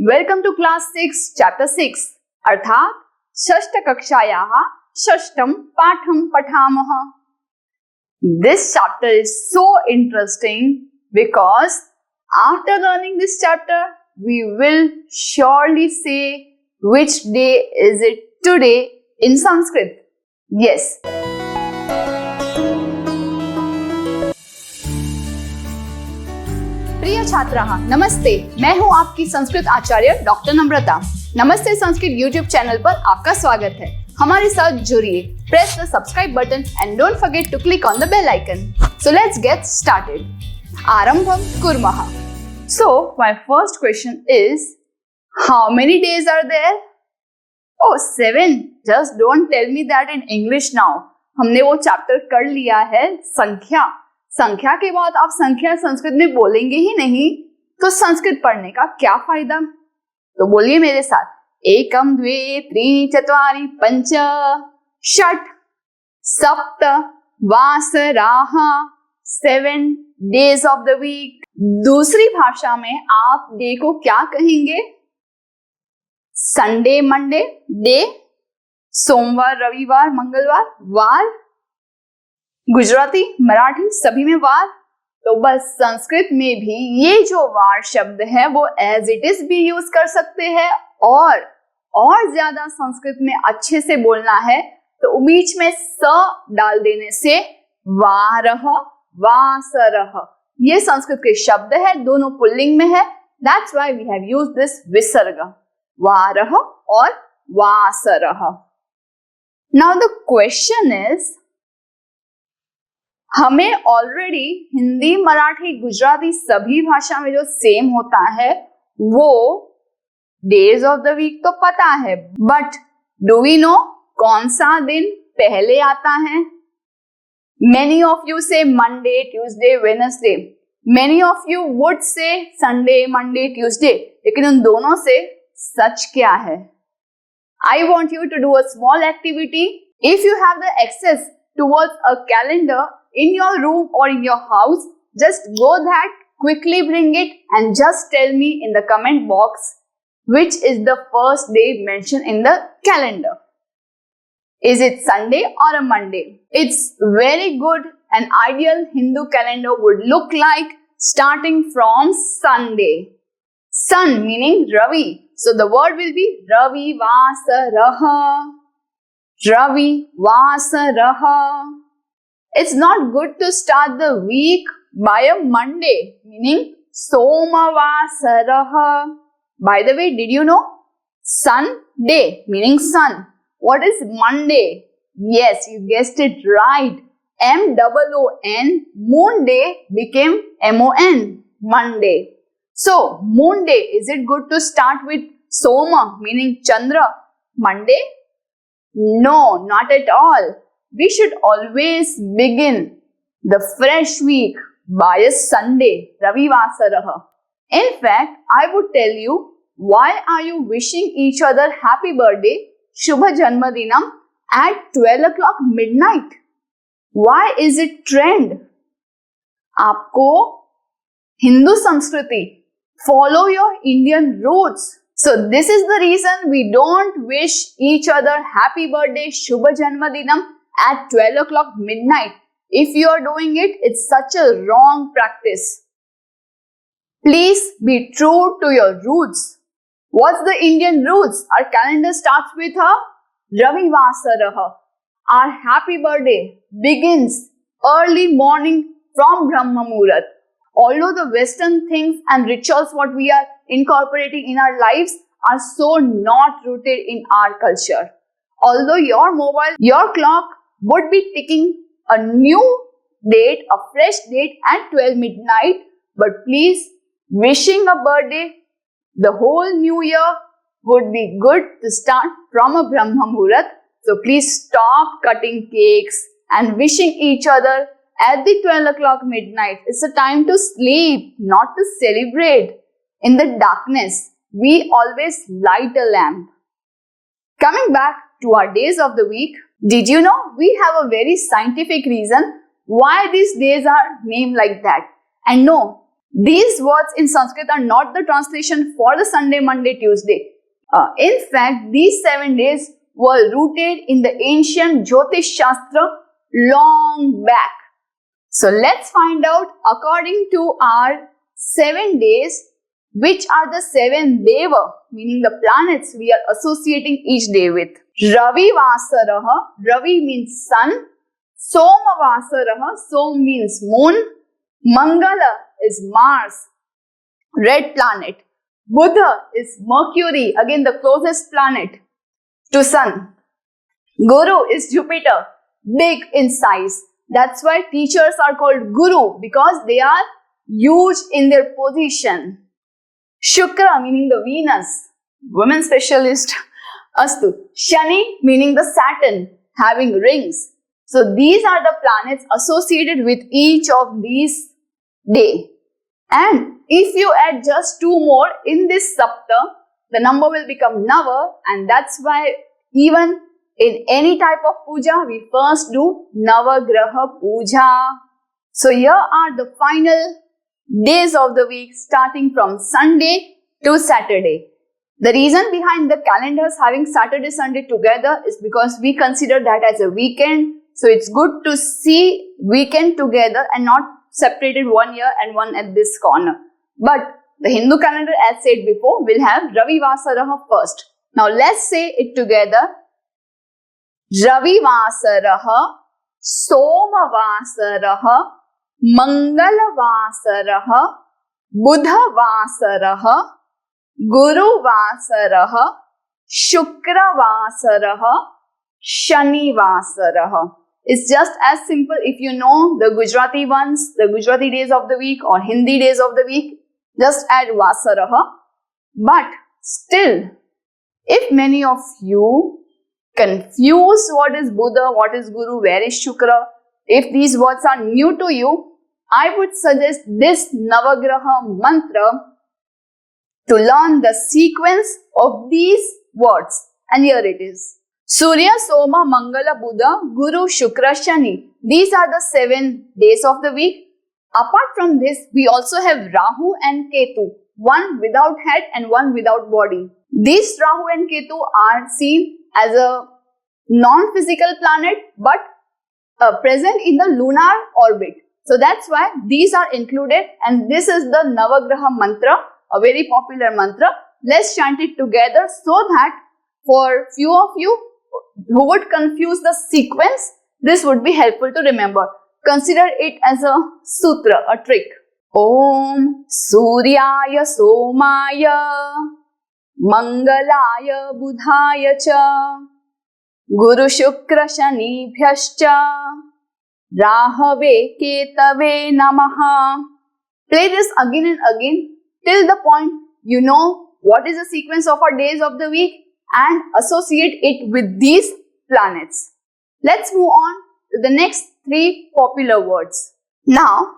Welcome to class 6 chapter 6 अर्थात षष्ठ कक्षायाः षष्ठम पाठम पठामः. This chapter is so interesting because after learning this chapter we will surely say which day is it today in Sanskrit. Yes. प्रिय छात्राः नमस्ते, मैं हूं आपकी संस्कृत आचार्य डॉक्टर नम्रता. नमस्ते संस्कृत यूट्यूब चैनल पर आपका स्वागत है. हमारे साथ जुड़िए. Press the subscribe button and don't forget to click on the bell icon. So let's get started. आरंभम कुर्मः. So my first question is how many days are there? Oh 7. Just don't tell me that in English now. हमने वो chapter कर लिया है संख्या के बाद आप संख्या संस्कृत में बोलेंगे ही नहीं तो संस्कृत पढ़ने का क्या फायदा. तो बोलिए मेरे साथ. एकम द्वे त्रीणि चत्वारि पंच षट् सप्त वासराः 7 डेज ऑफ द वीक. दूसरी भाषा में आप डे को क्या कहेंगे? संडे मंडे डे, सोमवार रविवार मंगलवार वार, गुजराती मराठी सभी में वार. तो बस संस्कृत में भी ये जो वार शब्द है वो एज इट इज भी यूज कर सकते हैं और ज्यादा संस्कृत में अच्छे से बोलना है तो बीच में स डाल देने से वारह वासरह. ये संस्कृत के शब्द है, दोनों पुल्लिंग में है. That's why we have used this विसर्ग वारह और वासरह. नाउ द क्वेश्चन इज, हमें ऑलरेडी हिंदी मराठी गुजराती सभी भाषा में जो सेम होता है वो डेज ऑफ द वीक तो पता है, बट डू वी नो कौन सा दिन पहले आता है? Many of you say Monday Tuesday Wednesday. Many of you would say Sunday Monday Tuesday. लेकिन उन दोनों से सच क्या है? I want you to do a small activity. If you have the access towards a calendar in your room or in your house, just go that, quickly bring it and just tell me in the comment box which is the first day mentioned in the calendar. Is it Sunday or a Monday? It's very good. An ideal Hindu calendar would look like starting from Sunday. Sun meaning Ravi. So the word will be Ravi Vasaraha. Ravi Vasaraha. It's not good to start the week by a Monday, meaning Somavasaraha. By the way, did you know? Sunday meaning sun. What is Monday? Yes, you guessed it right. M-O-O-N. Moon day became M-O-N. Monday. So, moon day, is it good to start with Soma meaning Chandra? Monday? No, not at all. We should always begin the fresh week by a Sunday, Ravi Vasaraha. In fact, I would tell you, why are you wishing each other happy birthday, Shubha Janmadinam at 12 o'clock midnight? Why is it trend? आपको हिंदू संस्कृति, follow your Indian roots. So this is the reason we don't wish each other happy birthday Shubha Janmadinam at 12 o'clock midnight. If you are doing it, it's such a wrong practice. Please be true to your roots. What's the Indian roots? Our calendar starts with a Ravi Vasaraha. Our happy birthday begins early morning from Brahma Muhurat. Although the Western things and rituals what we are incorporating in our lives are so not rooted in our culture. Although your mobile, your clock would be ticking a new date, a fresh date at 12 midnight, but please, wishing a birthday, the whole new year would be good to start from a Brahma Muhurat. So please stop cutting cakes and wishing each other at the 12 o'clock midnight. It's a time to sleep, not to celebrate. In the darkness, we always light a lamp. Coming back to our days of the week, did you know we have a very scientific reason why these days are named like that? And no, These words in Sanskrit are not the translation for the Sunday, Monday, Tuesday. In fact, these 7 days were rooted in the ancient Jyotish Shastra long back. So let's find out, according to our 7 days, which are the 7 deva, meaning the planets we are associating each day with. Ravi Vasaraha, Ravi means sun. Soma Vasaraha, Som means moon. Mangala is Mars, red planet. Buddha is Mercury, again the closest planet to sun. Guru is Jupiter, big in size. That's why teachers are called Guru, because they are huge in their position. Shukra meaning the Venus, women specialist. Astu. Shani meaning the Saturn, having rings. So these are the planets associated with each of these day. And if you add just 2 more in this Sapta, the number will become Nava, and that's why even in any type of puja, we first do Navagraha Puja. So here are the final days of the week starting from Sunday to Saturday. The reason behind the calendars having Saturday, Sunday together is because we consider that as a weekend. So it's good to see weekend together and not separated one year and one at this corner. But the Hindu calendar, as said before, will have Ravi Vasaraha first. Now let's say it together. Ravi Vasaraha, Soma Vasaraha, Mangala Vasaraha, Buddha Vasaraha, Guru Vasaraha, Shukra Vasaraha, Shani Vasaraha. It's just as simple if you know the Gujarati ones, the Gujarati days of the week or Hindi days of the week, just add Vasaraha. But still, if many of you confuse what is Buddha, what is Guru, where is Shukra, if these words are new to you, I would suggest this Navagraha mantra to learn the sequence of these words. And here it is. Surya, Soma, Mangala, Buddha, Guru, Shukra, Shani. These are the 7 days of the week. Apart from this, we also have Rahu and Ketu, one without head and one without body. These Rahu and Ketu are seen as a non-physical planet but present in the lunar orbit. So that's why these are included, and this is the Navagraha mantra, a very popular mantra. Let's chant it together so that for few of you who would confuse the sequence, this would be helpful to remember. Consider it as a sutra, a trick. Om Suryaya Somaya Mangalaya Budhaya Cha Guru Shukra Shani Bhyascha Rahave Ketave Namaha. Play this again and again till the point you know what is the sequence of our days of the week and associate it with these planets. Let's move on to the next 3 popular words. Now,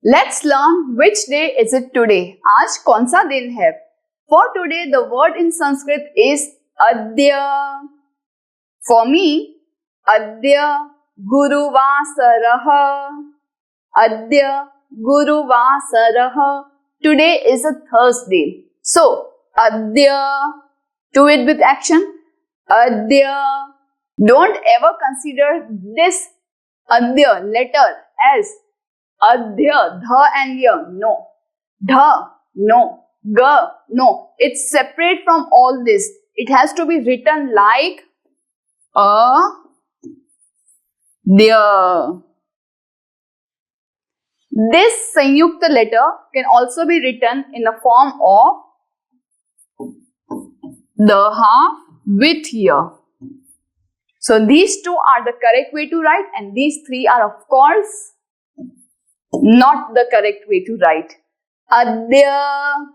let's learn which day is it today. Aaj kaun sa din hai? For today, the word in Sanskrit is Adya. For me, Adya Guru Vasaraha. Adya Guru Vasaraha. Today is a Thursday. So, Adya. Do it with action. Adya. Don't ever consider this Adya letter as Adya, Dha and Ya. No. Dha, no. Ga, no. It's separate from all this. It has to be written like Adya. This Sanyukta letter can also be written in the form of the half with ya. So these 2 are the correct way to write, and these 3 are of course not the correct way to write. Adya,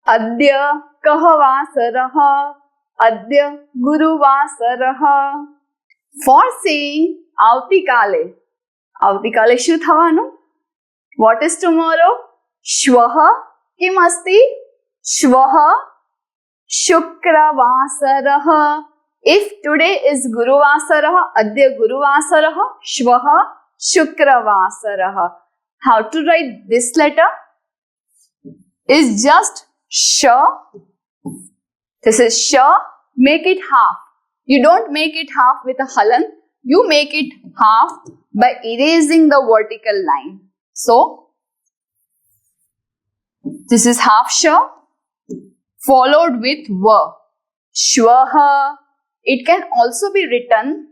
Adya Kahavasaraha, Adya Guru Vasaraha. For saying Avtikale. Avtikale shu thawanu? What is tomorrow? Shvaha kim asti? Shvaha Shukra Vasaraha. If today is Guru Vasaraha, Adya Guru Vasaraha, Shvaha Shukra Vasaraha. How to write this letter? is just sh. This is sh. Make it half. You don't make it half with a halan. You make it half by erasing the vertical line. So, this is half sh followed with va. Shvaha. It can also be written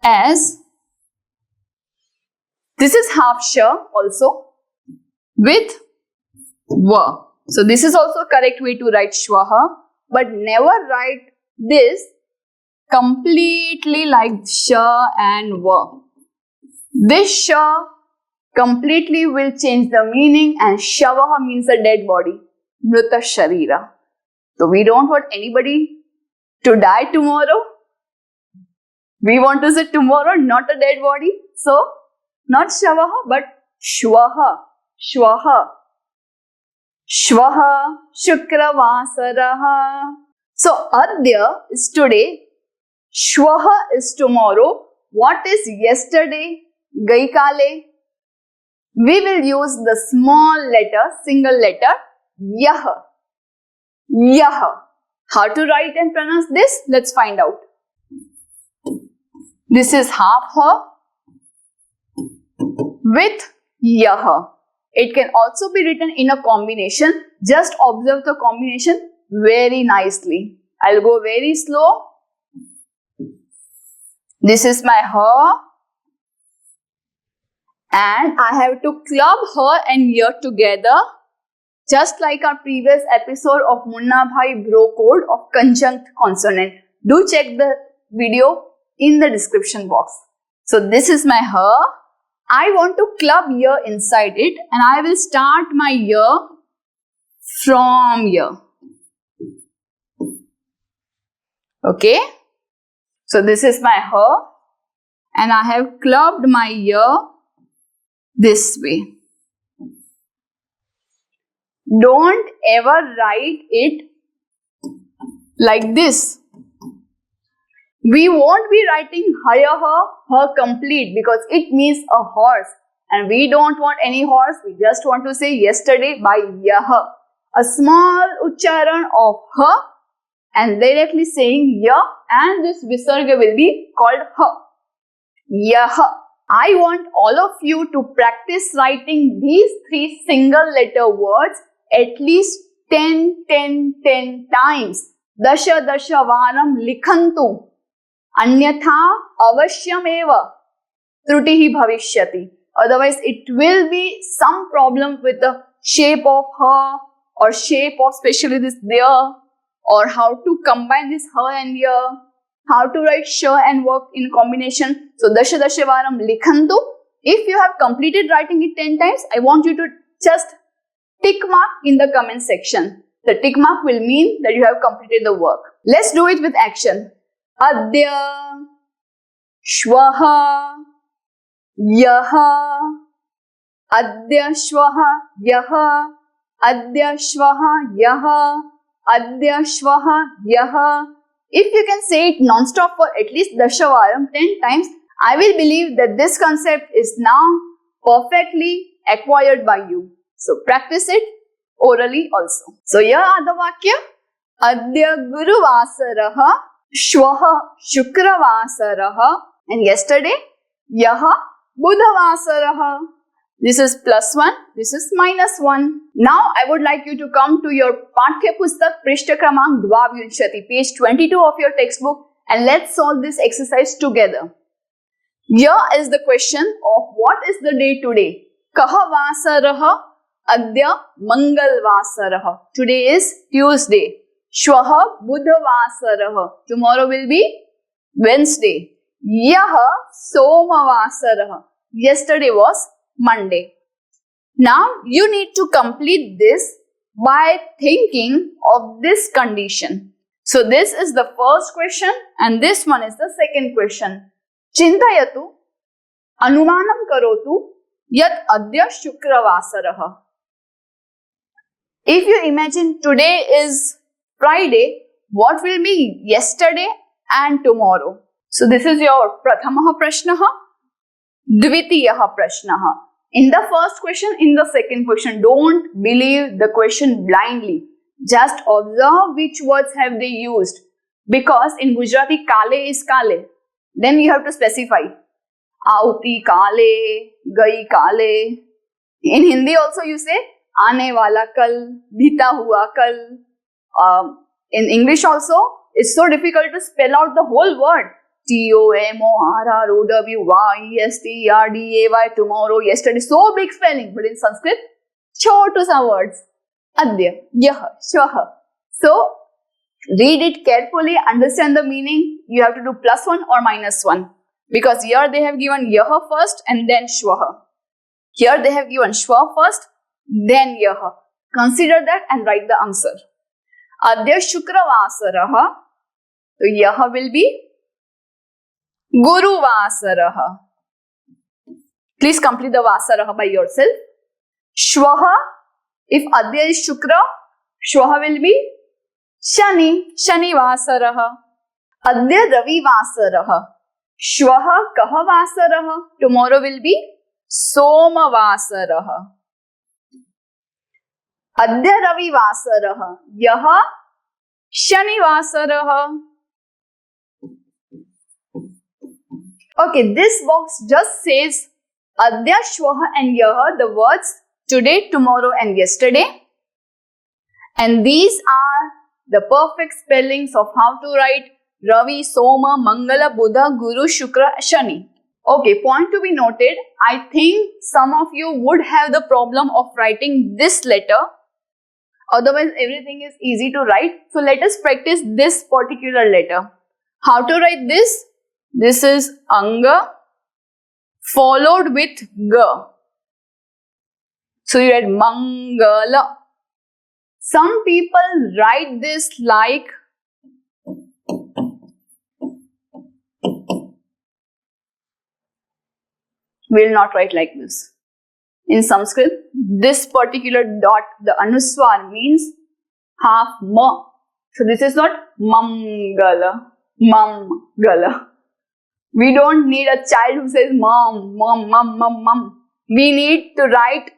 as, this is half sh also with va. So this is also correct way to write shvaha, but never write this completely like sh and va. This sh completely will change the meaning, and shavaha means a dead body, mrita sharira. So we don't want anybody to die tomorrow. We want to say tomorrow, not a dead body. So not shavaha, but shvaha. Shvaha. Shvaha shukravasaraha. So adya is today. Shvaha is tomorrow. What is yesterday? Gaikale. We will use the small letter, single letter, yah. Yah. How to write and pronounce this? Let's find out. This is half ha with yah. It can also be written in a combination. Just observe the combination very nicely. I'll go very slow. This is my ha, and I have to club ha and ya together, just like our previous episode of Munna Bhai Bro Code of conjunct consonant. Do check the video in the description box. So this is my ha. I want to club ya inside it, and I will start my ya from ya. Okay. So this is my ha, and I have clubbed my ya this way. Don't ever write it like this. We won't be writing ha complete, because it means a horse, and we don't want any horse. We just want to say yesterday by yah. A small ucharan of ha and directly saying ya, and this visarga will be called ha. Yah. I want all of you to practice writing these 3 single letter words at least 10 times. Dasha varam likhantu. Anyatha avashyameva trutihi bhavishyati. Otherwise, it will be some problem with the shape of ha, or shape of especially this there, or how to combine this ha and ya, how to write sh and work in combination. So, dasha varam likhantu. If you have completed writing it 10 times, I want you to just tick mark in the comment section. The tick mark will mean that you have completed the work. Let's do it with action. Adya, shvaha, yaha, adya shvaha, yaha, adya shvaha, yaha, adya shvaha, yaha. If you can say it non-stop for at least dashavaram 10 times, I will believe that this concept is now perfectly acquired by you. So practice it orally also. So here are the vakya. Adya guruvasaraha, shvaha shukravasaraha, and yesterday yaha budhavasaraha. This is +1, this is -1. Now I would like you to come to your Pathya Pustak Prishta Kramank Dvavinshati, page 22 of your textbook, and let's solve this exercise together. Here is the question of what is the day today. Kaha vasaraha adya mangalvasaraha. Today is Tuesday. Shvaha budhavasaraha. Tomorrow will be Wednesday. Yaha somavasaraha. Yesterday was Monday. Now you need to complete this by thinking of this condition. So this is the first question and this one is the second question. Chintayatu anumanam karotu yat adya shukravasaraha. If you imagine today is Friday, what will be yesterday and tomorrow? So this is your prathamaha prashnaha, dvitiyaha prashnaha. in the first question, in the second question. Don't believe the question blindly. Just observe which words have they used. Because in Gujarati, kale is kale. Then you have to specify. Auti kale, gai kale. In Hindi also you say, aane wala kal, bita hua kal. In English also, it's so difficult to spell out the whole word. Tomorrow, tomorrow, yesterday. So big spelling. But in Sanskrit, chotu sa words. Adya, yah, shwah. So, read it carefully, understand the meaning. You have to do +1 or -1. Because here they have given yah first and then shwah. Here they have given shwah first, then yah. Consider that and write the answer. Adya shukravasaraha. So, yah will be Guru Vasaraha. Please complete the Vasaraha by yourself. Shwaha, if Adya is Shukra, Shwaha will be Shani, Shani Vasaraha. Adya Ravi Vasaraha. Shwaha Kaha Vasaraha. Tomorrow will be Soma Vasaraha. Adya Ravi Vasaraha. Yaha Shani Vasaraha. Okay, this box just says Adya, Shwaha and Yaha, the words today, tomorrow and yesterday. And these are the perfect spellings of how to write Ravi, Soma, Mangala, Buddha, Guru, Shukra, Shani. Okay, point to be noted. I think some of you would have the problem of writing this letter. Otherwise, everything is easy to write. So, let us practice this particular letter. How to write this? This is Anga followed with G. So you write Mangala. Some people write this like will not write like this. In Sanskrit, this particular dot, the Anuswar means half ma. So this is not Mangala, Mamgala. We don't need a child who says mom, mom, mom, mom, mom. We need to write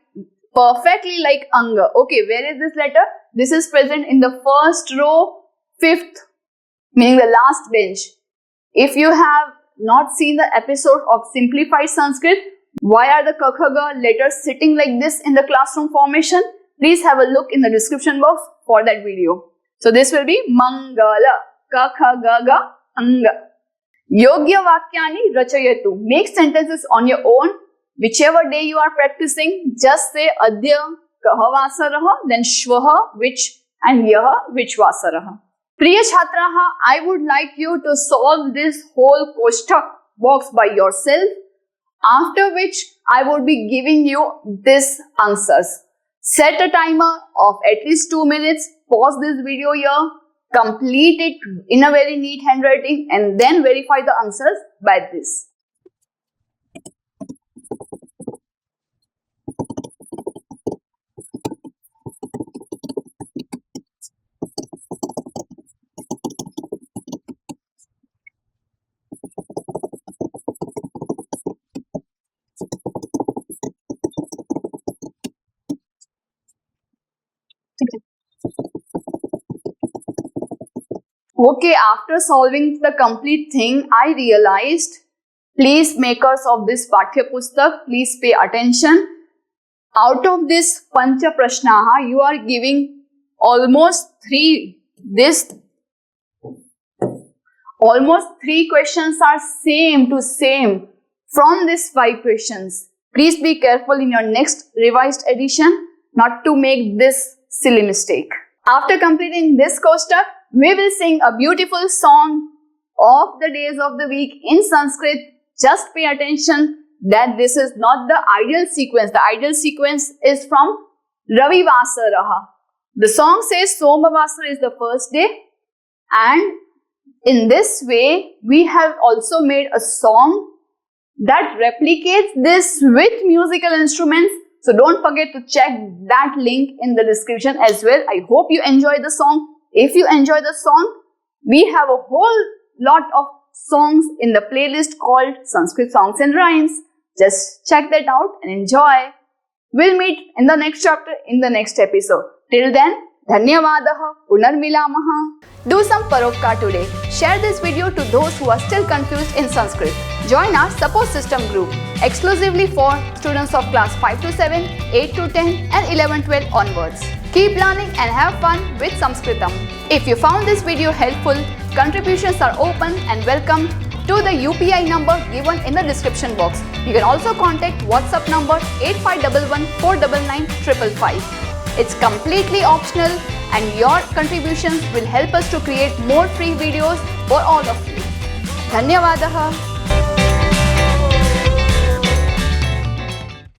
perfectly like Anga. Okay, where is this letter? This is present in the first row, 5th, meaning the last bench. If you have not seen the episode of Simplified Sanskrit, why are the Kakhaga letters sitting like this in the classroom formation? Please have a look in the description box for that video. So this will be Mangala, Kakhagaga, Anga. Yogya Vakyani Rachayatu. Make sentences on your own. Whichever day you are practicing, just say Adya Kaha Vasaraha, then Shwaha, which, and Yaha, which Vasaraha. Priya Chhatraha, I would like you to solve this whole Koshtak box by yourself, after which I would be giving you these answers. Set a timer of at least 2 minutes, pause this video here, complete it in a very neat handwriting and then verify the answers by this. Okay, after solving the complete thing, I realized, please makers of this Pathya Pustak, please pay attention. Out of this Pancha Prashnaha, you are giving almost 3 questions are same to same from these 5 questions. Please be careful in your next revised edition not to make this silly mistake. After completing this Koshtak, we will sing a beautiful song of the days of the week in Sanskrit. Just pay attention that this is not the ideal sequence. The ideal sequence is from Ravi Vasaraha. The song says Soma Vasara is the first day, and in this way we have also made a song that replicates this with musical instruments. So don't forget to check that link in the description as well. I hope you enjoy the song. If you enjoy the song, we have a whole lot of songs in the playlist called Sanskrit Songs and Rhymes. Just check that out and enjoy. We'll meet in the next chapter in the next episode. Till then, Dhanyavadaha Punarmilamaha. Do some Paropkar today. Share this video to those who are still confused in Sanskrit. Join our support system group exclusively for students of class 5 to 7, 8 to 10 and 11-12 onwards. Keep learning and have fun with Sanskritam. If you found this video helpful, contributions are open and welcome to the UPI number given in the description box. You can also contact WhatsApp number 8511 499 555. It's completely optional and your contributions will help us to create more free videos for all of you. Dhanyavadaha.